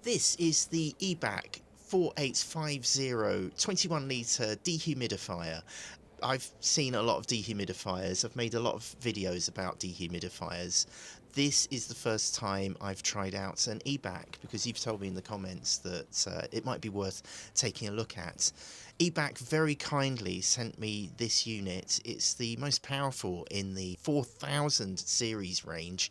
This is the Ebac 4850 21 litre dehumidifier. I've seen a lot of dehumidifiers. I've made a lot of videos about dehumidifiers. This is the first time I've tried out an Ebac because you've told me in the comments that it might be worth taking a look at. Ebac very kindly sent me this unit. It's the most powerful in the 4000 series range,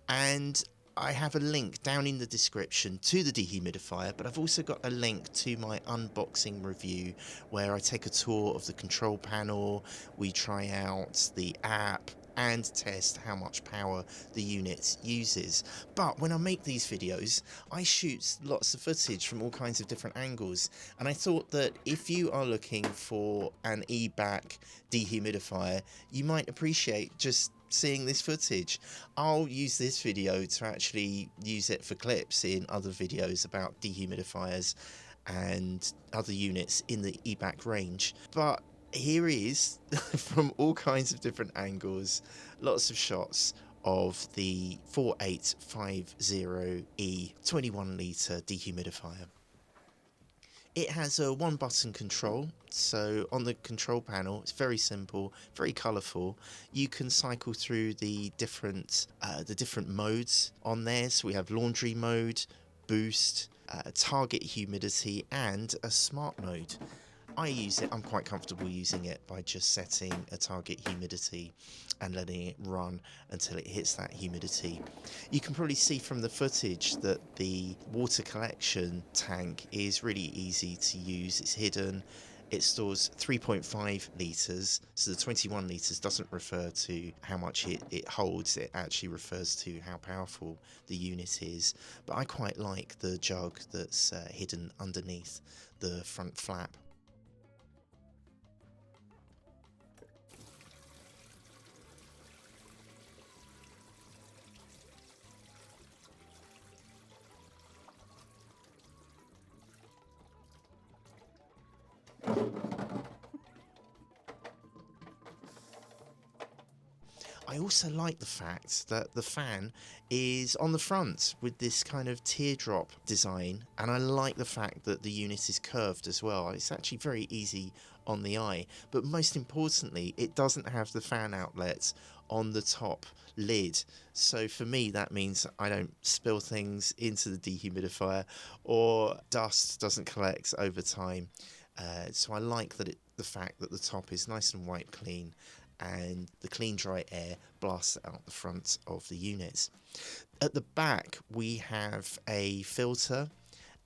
and I have a link down in the description to the dehumidifier, but I've also got a link to my unboxing review where I take a tour of the control panel, we try out the app and test how much power the unit uses. But when I make these videos, I shoot lots of footage from all kinds of different angles, and I thought that if you are looking for an Ebac dehumidifier, you might appreciate just seeing this footage. I'll use this video to actually use it for clips in other videos about dehumidifiers and other units in the Ebac range. But here is, from all kinds of different angles, lots of shots of the 4850E 21 litre dehumidifier. It has a one button control, so on the control panel it's very simple, very colourful. You can cycle through the different modes on there. So we have laundry mode, boost, target humidity and a smart mode. I use it, I'm quite comfortable using it by just setting a target humidity and letting it run until it hits that humidity. You can probably see from the footage that the water collection tank is really easy to use. It's hidden. It stores 3.5 litres, so the 21 litres doesn't refer to how much it holds, it actually refers to how powerful the unit is. But I quite like the jug that's hidden underneath the front flap. I also like the fact that the fan is on the front with this kind of teardrop design, and I like the fact that the unit is curved as well. It's actually very easy on the eye, but most importantly it doesn't have the fan outlets on the top lid, so for me that means I don't spill things into the dehumidifier or dust doesn't collect over time. So I like that the fact that the top is nice and white clean and the clean dry air blasts out the front of the unit. At the back we have a filter,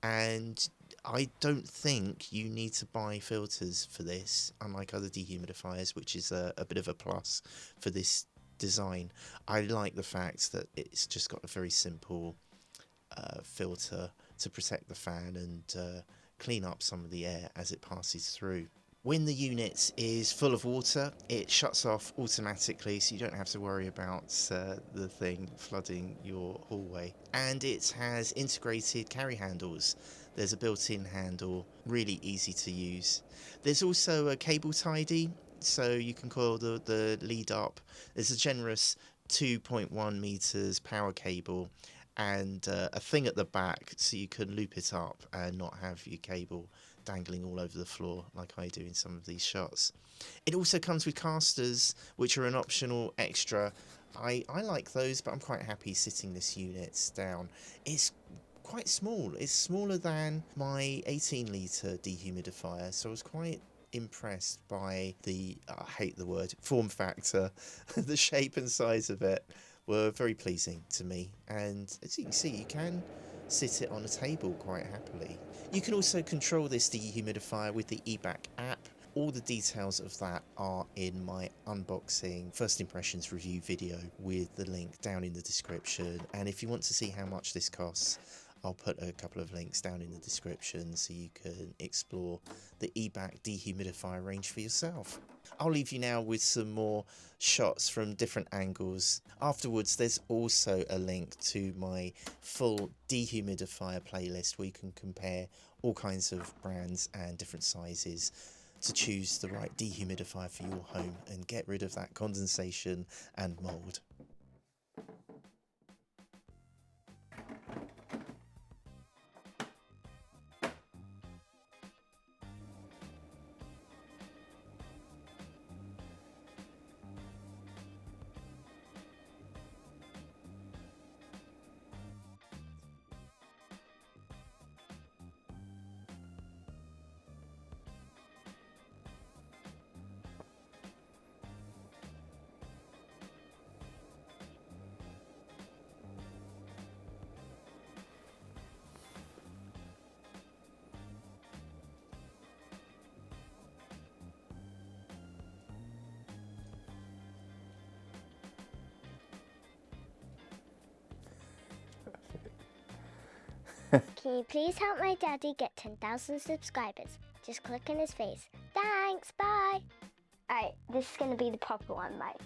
and I don't think you need to buy filters for this, unlike other dehumidifiers, which is a bit of a plus for this design. I like the fact that it's just got a very simple filter to protect the fan and clean up some of the air as it passes through. When the unit is full of water, it shuts off automatically, so you don't have to worry about the thing flooding your hallway. And it has integrated carry handles. There's a built-in handle, really easy to use. There's also a cable tidy, so you can coil the lead up. There's a generous 2.1 meters power cable and a thing at the back so you can loop it up and not have your cable dangling all over the floor like I do in some of these shots. It also comes with casters, which are an optional extra. I like those, but I'm quite happy sitting this unit down. It's quite small. It's smaller than my 18 litre dehumidifier, so I was quite impressed by the, I hate the word, form factor. The shape and size of it were very pleasing to me, and as you can see you can sit it on a table quite happily. You can also control this dehumidifier with the Ebac app. All the details of that are in my unboxing first impressions review video with the link down in the description, and if you want to see how much this costs, I'll put a couple of links down in the description so you can explore the Ebac dehumidifier range for yourself. I'll leave you now with some more shots from different angles. Afterwards, there's also a link to my full dehumidifier playlist where you can compare all kinds of brands and different sizes to choose the right dehumidifier for your home and get rid of that condensation and mold. Can you please help my daddy get 10,000 subscribers? Just click on his face. Thanks, bye! Alright, this is going to be the proper one, right?